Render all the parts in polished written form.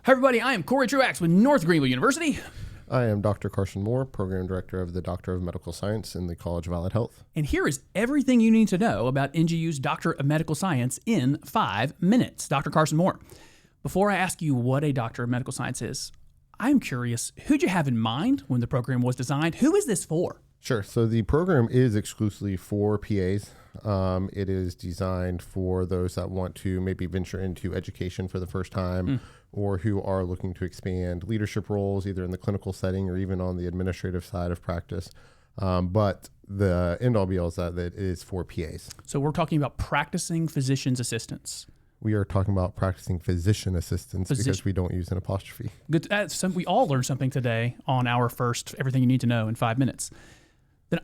Hi everybody, I am Corey Truax with North Greenville University. I am Dr. Carson Moore, Program Director of the Doctor of Medical Science in the College of Allied Health. And here is everything you need to know about NGU's Doctor of Medical Science in 5 minutes. Dr. Carson Moore, before I ask you what a Doctor of Medical Science is, I'm curious, who'd you have in mind when the program was designed? Who is this for? Sure. So the program is exclusively for PAs. It is designed for those that want to maybe venture into education for the first time or who are looking to expand leadership roles either in the clinical setting or even on the administrative side of practice. But the end-all be-all is that it is for PAs. So we're talking about practicing physician's assistants. We are talking about practicing physician assistants because we don't use an apostrophe. Good. We all learned something today on our first Everything You Need to Know in 5 minutes. Then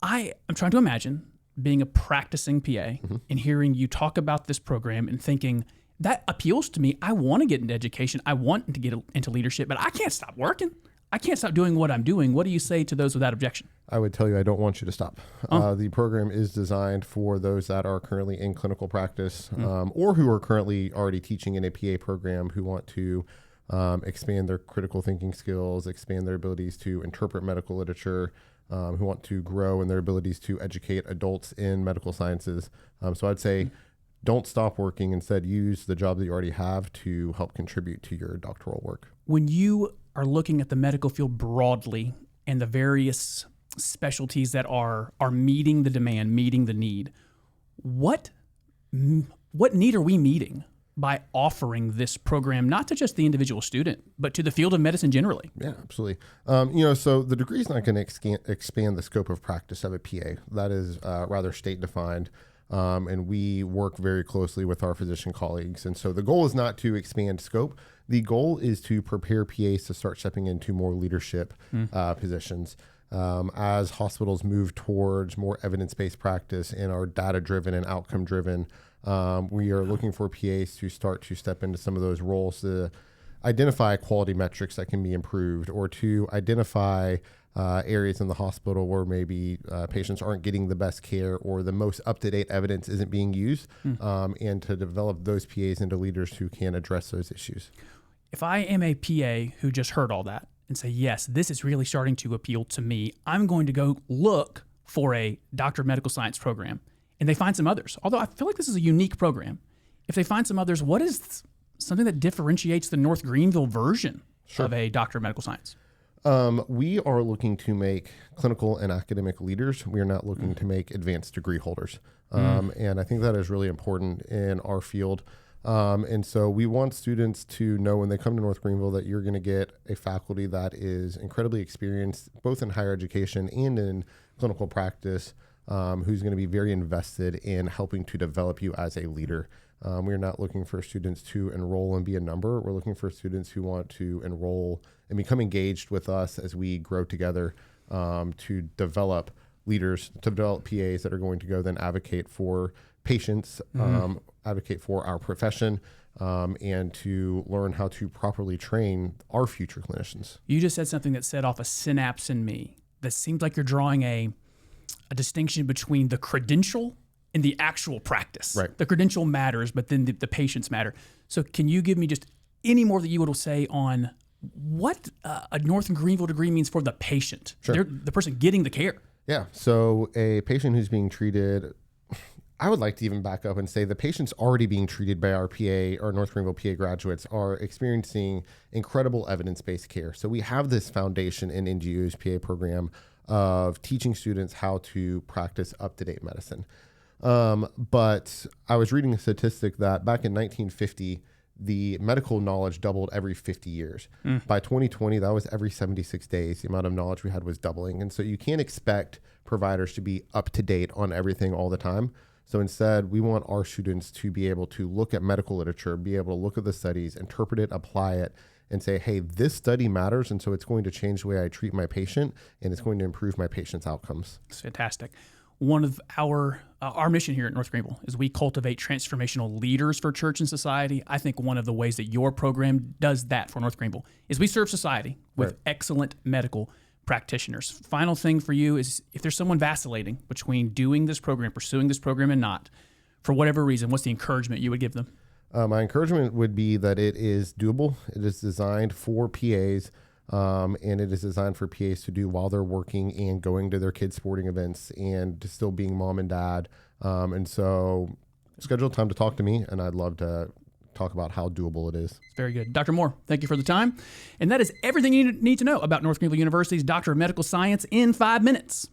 I'm trying to imagine being a practicing PA and hearing you talk about this program and thinking, that appeals to me. I want to get into education. I want to get into leadership, but I can't stop working. I can't stop doing what I'm doing. What do you say to those without objection? I would tell you I don't want you to stop. The program is designed for those that are currently in clinical practice or who are currently already teaching in a PA program who want to expand their critical thinking skills, expand their abilities to interpret medical literature, who want to grow in their abilities to educate adults in medical sciences. So I'd say don't stop working. Instead, use the job that you already have to help contribute to your doctoral work. When you are looking at the medical field broadly and the various specialties that are meeting the demand, meeting the need, what need are we meeting by offering this program, not to just the individual student, but to the field of medicine generally? Yeah, absolutely. So the degree is not going to expand the scope of practice of a PA. That is rather state defined. And we work very closely with our physician colleagues. And so the goal is not to expand scope. The goal is to prepare PAs to start stepping into more leadership positions. As hospitals move towards more evidence-based practice and are data-driven and outcome-driven, we are looking for PAs to start to step into some of those roles to identify quality metrics that can be improved or to identify areas in the hospital where maybe patients aren't getting the best care or the most up-to-date evidence isn't being used, and to develop those PAs into leaders who can address those issues. If I am a PA who just heard all that and say, yes, this is really starting to appeal to me, I'm going to go look for a Doctor of Medical Science program, and they find some others. Although I feel like this is a unique program. If they find some others, what is something that differentiates the North Greenville version of a Doctor of Medical Science? We are looking to make clinical and academic leaders. We are not looking to make advanced degree holders. And I think that is really important in our field. And so we want students to know when they come to North Greenville that you're going to get a faculty that is incredibly experienced, both in higher education and in clinical practice, who's going to be very invested in helping to develop you as a leader. We're not looking for students to enroll and be a number. We're looking for students who want to enroll and become engaged with us as we grow together to develop leaders, to develop PAs that are going to go then advocate for patients, advocate for our profession, and to learn how to properly train our future clinicians. You just said something that set off a synapse in me that seems like you're drawing a distinction between the credential and the actual practice. Right. The credential matters, but then the patients matter. So can you give me just any more that you would say on what a North Greenville degree means for the patient? Sure. The person getting the care. Yeah. So a patient who's being treated, I would like to even back up and say the patients already being treated by our PA or North Greenville PA graduates are experiencing incredible evidence-based care. So we have this foundation in NGU's PA program of teaching students how to practice up-to-date medicine. But I was reading a statistic that back in 1950, the medical knowledge doubled every 50 years. By 2020, that was every 76 days. The amount of knowledge we had was doubling. And so you can't expect providers to be up to date on everything all the time. So instead, we want our students to be able to look at medical literature, be able to look at the studies, interpret it, apply it, and say, hey, this study matters, and so it's going to change the way I treat my patient, and it's going to improve my patient's outcomes. It's fantastic. One of our mission here at North Greenville is we cultivate transformational leaders for church and society. I think one of the ways that your program does that for North Greenville is we serve society with excellent medical practitioners. Final thing for you is if there's someone vacillating between doing this program, pursuing this program and not, for whatever reason, what's the encouragement you would give them? My encouragement would be that it is doable. It is designed for PAs, and it is designed for PAs to do while they're working and going to their kids' sporting events and still being mom and dad. And so schedule time to talk to me, and I'd love to talk about how doable it is. Very good. Dr. Moore, thank you for the time. And that is everything you need to know about North Greenville University's Doctor of Medical Science in 5 minutes.